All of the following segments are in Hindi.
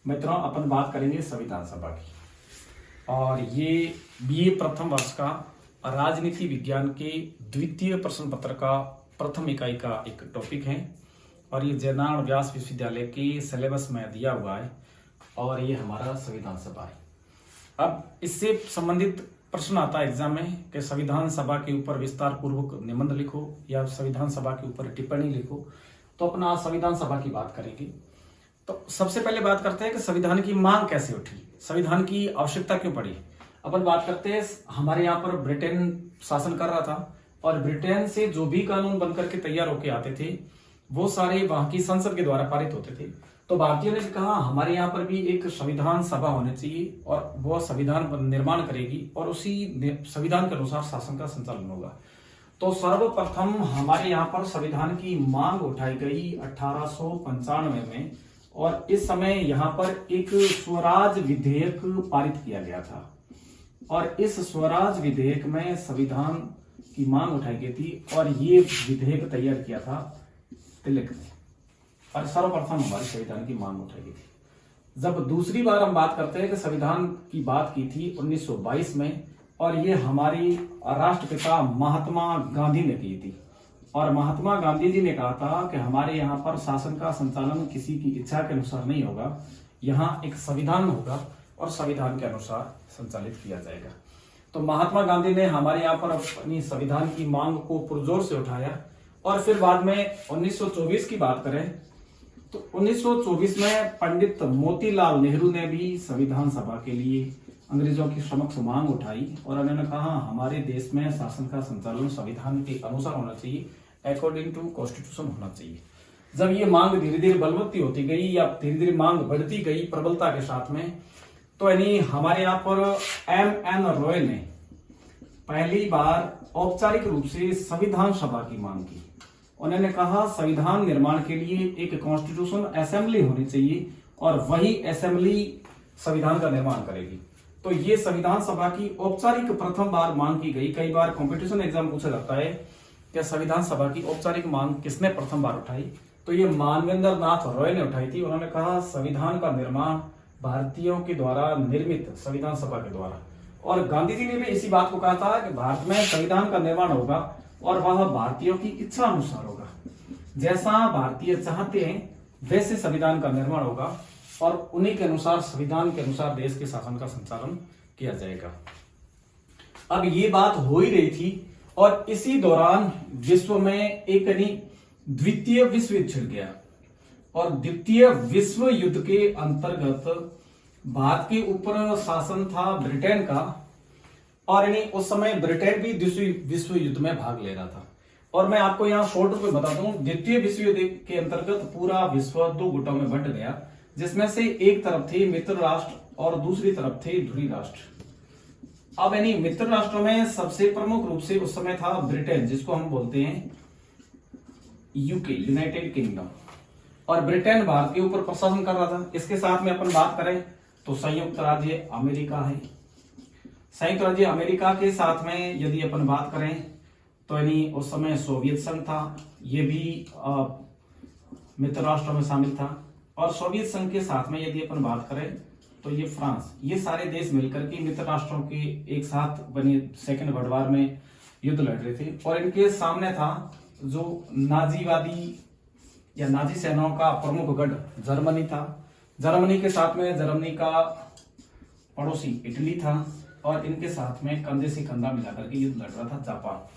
मित्रों, अपन बात करेंगे संविधान सभा की। और ये बीए प्रथम वर्ष का राजनीति विज्ञान के द्वितीय प्रश्न पत्र का प्रथम इकाई का एक टॉपिक है और ये जयनारायण व्यास विश्वविद्यालय के सिलेबस में दिया हुआ है और ये हमारा संविधान सभा है। अब इससे संबंधित प्रश्न आता है एग्जाम में कि संविधान सभा के ऊपर विस्तार पूर्वक निबंध लिखो या संविधान सभा के ऊपर टिप्पणी लिखो। तो अपना संविधान सभा की बात करेंगे। तो सबसे पहले बात करते हैं कि संविधान की मांग कैसे उठी, संविधान की आवश्यकता क्यों पड़ी। अपन बात करते हैं, हमारे यहाँ पर ब्रिटेन शासन कर रहा था और ब्रिटेन से जो भी कानून बनकर के तैयार होके आते थे वो सारे वहां की संसद के द्वारा पारित होते थे। तो भारतीयों ने कहा हमारे यहाँ पर भी एक संविधान सभा होनी चाहिए और वो संविधान निर्माण करेगी और उसी संविधान के अनुसार शासन का संचालन होगा। तो सर्वप्रथम हमारे यहाँ पर संविधान की मांग उठाई गई 1895 में और इस समय यहाँ पर एक स्वराज विधेयक पारित किया गया था और इस स्वराज विधेयक में संविधान की मांग उठाई गई थी और ये विधेयक तैयार किया था तिलक ने और सर्वप्रथम हमारे संविधान की मांग उठाई गई थी। जब दूसरी बार हम बात करते हैं कि संविधान की बात की थी 1922 में और ये हमारी राष्ट्रपिता महात्मा गांधी ने की थी और महात्मा गांधी जी ने कहा था कि हमारे यहाँ पर शासन का संचालन किसी की इच्छा के अनुसार नहीं होगा, यहाँ एक संविधान होगा और संविधान के अनुसार संचालित किया जाएगा। तो महात्मा गांधी ने हमारे यहाँ पर अपनी संविधान की मांग को पुरजोर से उठाया और फिर बाद में 1924 की बात करें तो 1924 में पंडित मोतीलाल नेहरू ने भी संविधान सभा के लिए अंग्रेजों की समक्ष मांग उठाई और उन्होंने कहा हमारे देश में शासन का संचालन संविधान के अनुसार होना चाहिए, अकॉर्डिंग टू कॉन्स्टिट्यूशन होना चाहिए। जब ये मांग धीरे धीरे बलवत्ती होती गई या धीरे धीरे मांग बढ़ती गई प्रबलता के साथ में, तो यानी हमारे यहाँ पर M.N. रॉय ने पहली बार औपचारिक रूप से संविधान सभा की मांग की। उन्होंने कहा संविधान निर्माण के लिए एक कॉन्स्टिट्यूशन असेंबली होनी चाहिए और वही असेंबली संविधान का निर्माण करेगी। तो ये संविधान सभा की औपचारिक प्रथम बार मांग की गई। कई बार कंपटीशन एग्जाम पूछा जाता है कि संविधान सभा की औपचारिक मांग किसने प्रथम बार उठाई, तो ये मानवेंद्र नाथ रॉय ने उठाई थी। उन्होंने कहा संविधान का निर्माण भारतीयों के द्वारा निर्मित संविधान सभा के द्वारा। और गांधी जी ने भी इसी बात को कहा था कि भारत में संविधान का निर्माण होगा और वह भारतीयों की इच्छा अनुसार होगा, जैसा भारतीय चाहते हैं वैसे संविधान का निर्माण होगा और उन्हीं के अनुसार संविधान के अनुसार देश के शासन का संचालन किया जाएगा। अब ये बात हो ही रही थी और इसी दौरान विश्व में एक द्वितीय विश्व युद्ध छिड़ गया और द्वितीय विश्व युद्ध के अंतर्गत भारत के ऊपर शासन था ब्रिटेन का और उस समय ब्रिटेन भी द्वितीय विश्व युद्ध में भाग ले रहा था। और मैं आपको यहाँ शॉर्ट रूप में बता दूं, द्वितीय विश्व युद्ध के अंतर्गत पूरा विश्व दो गुटों में बंट गया, जिसमें से एक तरफ थे मित्र राष्ट्र और दूसरी तरफ थे ध्रुवी राष्ट्र। अब मित्र राष्ट्रों में सबसे प्रमुख रूप से उस समय था ब्रिटेन, जिसको हम बोलते हैं यूके, यूनाइटेड किंगडम, और ब्रिटेन भारत के ऊपर प्रशासन कर रहा था। इसके साथ में अपन बात करें तो संयुक्त राज्य अमेरिका है। संयुक्त राज्य अमेरिका के साथ में यदि अपन बात करें तो उस समय सोवियत संघ था, ये भी मित्र राष्ट्रों में शामिल था। और सोवियत संघ के साथ में यदि अपन बात करें तो ये फ्रांस, ये सारे देश मिलकर के मित्र राष्ट्रों के एक साथ बनी सेकेंड वर्ल्ड वॉर में युद्ध लड़ रहे थे। और इनके सामने था जो नाजीवादी या नाजी सेनाओं का प्रमुख गढ़ जर्मनी था। जर्मनी के साथ में जर्मनी का पड़ोसी इटली था और इनके साथ में कंधे से कंधा मिलाकर के युद्ध लड़ रहा था जापान।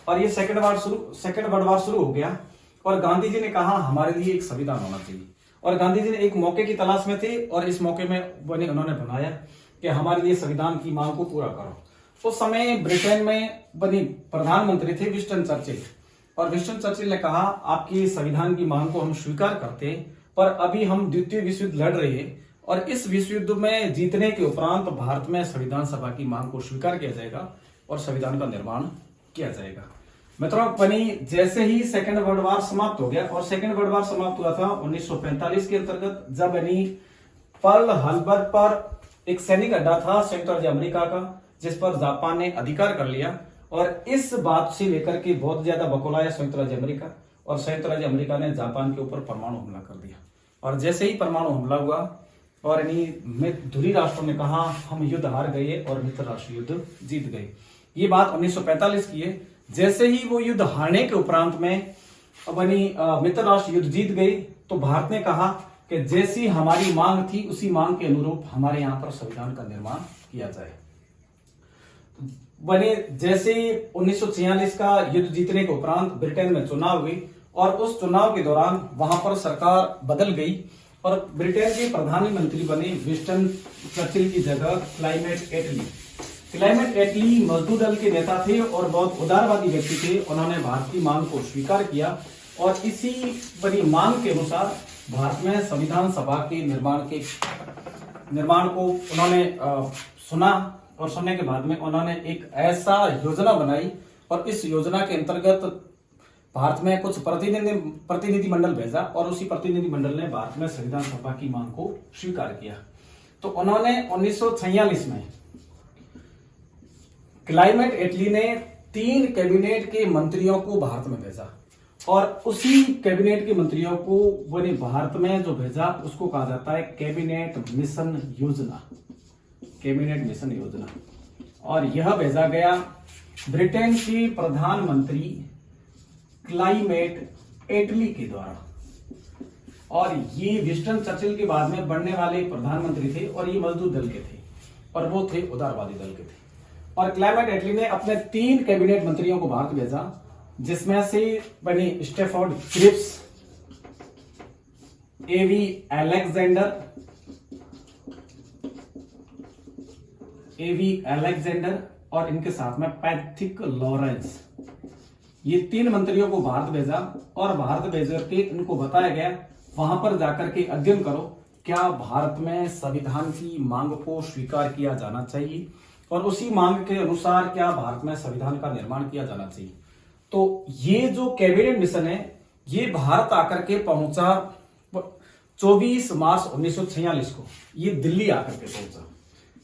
और ये सेकेंड वर्ल्ड वॉर शुरू हो गया और गांधी जी ने कहा हमारे लिए एक संविधान होना चाहिए और गांधी जी ने एक मौके की तलाश में थे और इस मौके में उन्होंने बनाया कि हमारे लिए संविधान की मांग को पूरा करो। उस समय ब्रिटेन में प्रधानमंत्री थे विंस्टन चर्चिल और विंस्टन चर्चिल ने कहा आपकी संविधान की मांग को हम स्वीकार करते हैं, पर अभी हम द्वितीय विश्व युद्ध लड़ रहे हैं और इस विश्व युद्ध में जीतने के उपरांत भारत में संविधान सभा की मांग को स्वीकार किया जाएगा और संविधान का निर्माण किया जाएगा। मित्रों, जैसे ही सेकेंड वर्ल्ड वॉर समाप्त हो गया और सेकेंड वर्ल्ड वॉर समाप्त हुआ था 1945 के अंतर्गत, जब पर्ल हार्बर पर एक सैनिक अड्डा था संयुक्त राज्य अमेरिका का, जिस पर जापान ने अधिकार कर लिया और इस बात से लेकर के बहुत ज्यादा बकौलाया संयुक्त राज्य अमेरिका और संयुक्त राज्य अमेरिका ने जापान के ऊपर परमाणु हमला कर दिया। और जैसे ही परमाणु हमला हुआ और धुरी राष्ट्रों ने कहा हम युद्ध हार गए और मित्र राष्ट्र युद्ध जीत गए। ये बात 1945 की है। जैसे ही वो युद्ध हारने के उपरांत में मित्र राष्ट्र युद्ध जीत गए तो भारत ने कहा कि जैसी हमारी मांग थी उसी मांग के अनुरूप हमारे यहाँ पर संविधान का निर्माण किया जाए। जैसे 1946 का युद्ध जीतने के उपरांत ब्रिटेन में चुनाव हुई और उस चुनाव के दौरान वहां पर सरकार बदल गई और ब्रिटेन के प्रधानमंत्री बने विंस्टन चर्चिल की जगह क्लाइमेट एटली। क्लाइमेट एटली मजदूर दल के नेता थे और बहुत उदारवादी व्यक्ति थे। उन्होंने भारत की मांग को स्वीकार किया और इसी बड़ी मांग के अनुसार भारत में संविधान सभा के निर्माण को उन्होंने सुना और सुनने के बाद में उन्होंने एक ऐसा योजना बनाई और इस योजना के अंतर्गत भारत में कुछ प्रतिनिधि मंडल भेजा और उसी प्रतिनिधि मंडल ने भारत में संविधान सभा की मांग को स्वीकार किया। तो उन्होंने 1946 में क्लाइमेट एटली ने 3 कैबिनेट के मंत्रियों को भारत में भेजा और उसी कैबिनेट के मंत्रियों को भारत में जो भेजा उसको कहा जाता है कैबिनेट मिशन योजना। कैबिनेट मिशन योजना। और यह भेजा गया ब्रिटेन के प्रधानमंत्री क्लाइमेट एटली के द्वारा। और ये विंस्टन चर्चिल के बाद में बनने वाले प्रधानमंत्री थे और ये मजदूर दल के थे और वो थे उदारवादी दल के थे। और क्लाइमेट एटली ने अपने 3 कैबिनेट मंत्रियों को भारत भेजा, जिसमें से बनी स्टेफोर्ड क्रिप्स, एवी अलेक्जेंडर और इनके साथ में पैथिक लॉरेंस। ये 3 मंत्रियों को भारत भेजा और भारत भेज के इनको बताया गया वहां पर जाकर के अध्ययन करो क्या भारत में संविधान की मांग को स्वीकार किया जाना चाहिए और उसी मांग के अनुसार क्या भारत में संविधान का निर्माण किया जाना चाहिए। तो ये जो कैबिनेट मिशन है ये भारत आकर के पहुंचा 24 मार्च 1946 को। ये दिल्ली आकर के पहुंचा।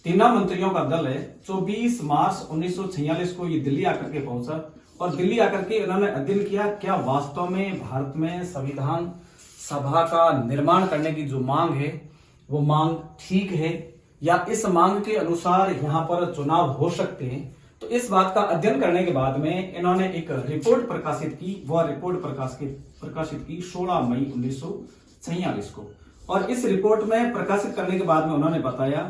3 मंत्रियों का दल है। 24 मार्च 1946 को ये दिल्ली आकर के पहुंचा और दिल्ली आकर के उन्होंने अध्ययन किया क्या वास्तव में भारत में संविधान सभा का निर्माण करने की जो मांग है वो मांग ठीक है या इस मांग के अनुसार यहाँ पर चुनाव हो सकते हैं। तो इस बात का अध्ययन करने के बाद में इन्होंने एक रिपोर्ट प्रकाशित की। वह रिपोर्ट प्रकाशित की 16 मई 1946 को। और इस रिपोर्ट में प्रकाशित करने के बाद में उन्होंने बताया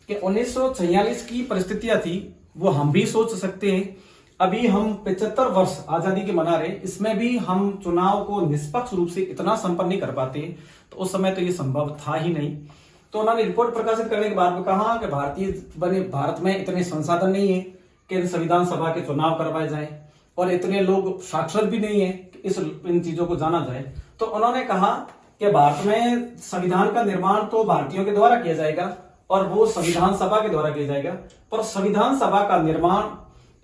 कि 1946 की परिस्थितियां थी वो हम भी सोच सकते हैं। अभी हम 75 वर्ष आजादी के मना रहे, इसमें भी हम चुनाव को निष्पक्ष रूप से इतना संपन्न नहीं कर पाते, तो उस समय तो ये संभव था ही नहीं। तो उन्होंने रिपोर्ट प्रकाशित करने के बाद में कहा कि भारत में इतने संसाधन नहीं है कि संविधान सभा के चुनाव करवाए जाए और इतने लोग साक्षर भी नहीं है कि इन चीजों को जाना जाए। तो उन्होंने कहा कि भारत में संविधान का निर्माण तो भारतीयों के द्वारा किया जाएगा और वो संविधान सभा के द्वारा किया जाएगा, पर संविधान सभा का निर्माण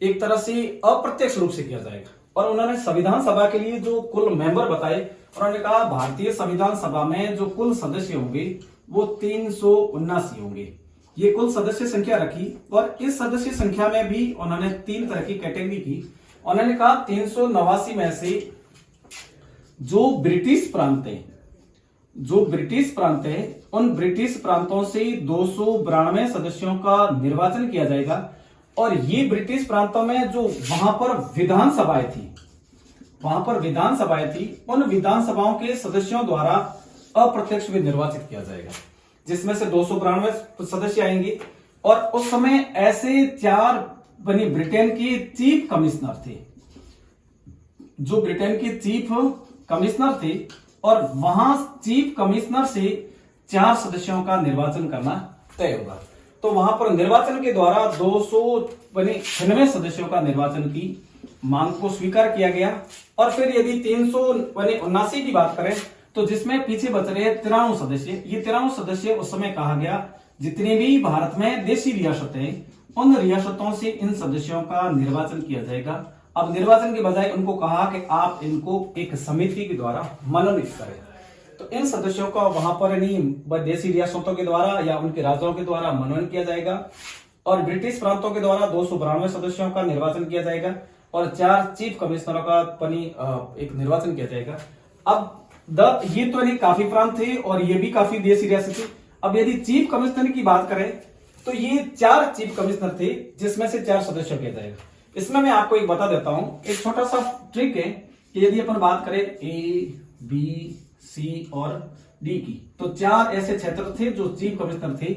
एक तरह से अप्रत्यक्ष रूप से किया जाएगा। और उन्होंने संविधान सभा के लिए जो कुल मेंबर बताए, उन्होंने कहा भारतीय संविधान सभा में जो कुल सदस्य होंगे वो 379 होंगे। ये कुल सदस्य संख्या रखी और इस सदस्य संख्या में भी उन्होंने 3 तरह की कैटेगरी की। उन्होंने कहा 389 में से जो ब्रिटिश प्रांत है उन ब्रिटिश प्रांतों से 292 सदस्यों का निर्वाचन किया जाएगा। और ये ब्रिटिश प्रांतों में जो वहां पर विधानसभाएं थी उन विधानसभाओं के सदस्यों द्वारा अप्रत्यक्ष भी निर्वाचित किया जाएगा, जिसमें से 292 सदस्य आएंगे। और उस समय ऐसे 4 ब्रिटेन के चीफ कमिश्नर थे, जो ब्रिटेन के चीफ कमिश्नर थे, और वहां चीफ कमिश्नर से 4 सदस्यों का निर्वाचन करना तय होगा। तो वहां पर निर्वाचन के द्वारा 296 सदस्यों का निर्वाचन की मांग को स्वीकार किया गया। और फिर यदि 379 की बात करें तो जिसमें पीछे बच रहे 93 सदस्य, ये 93 सदस्य उस समय कहा गया जितने भी भारत में देशी रियासतें उन रियासतों से इन सदस्यों का निर्वाचन किया जाएगा। अब निर्वाचन के बजाय उनको कहा कि आप इनको एक समिति के द्वारा मनोनीत करें। तो इन सदस्यों का वहां पर नहीं देशी रियासतों के द्वारा या उनके राज्यों के द्वारा मनोनयन किया जाएगा। और ब्रिटिश प्रांतों के द्वारा 292 सदस्यों का निर्वाचन किया जाएगा और 4 चीफ कमिश्नरों का एक निर्वाचन किया जाएगा। अब ये तो नहीं काफी प्रांत थे और ये भी काफी देशी रियासत थी। अब यदि चीफ कमिश्नर की बात करें तो ये 4 चीफ कमिश्नर थे, जिसमें से 4 सदस्यों किया जाएगा। इसमें मैं आपको एक बता देता हूं, एक छोटा सा ट्रिक है कि यदि अपन बात करें ए, बी, सी और डी की, तो 4 ऐसे क्षेत्र थे जो चीफ कमिश्नर थे।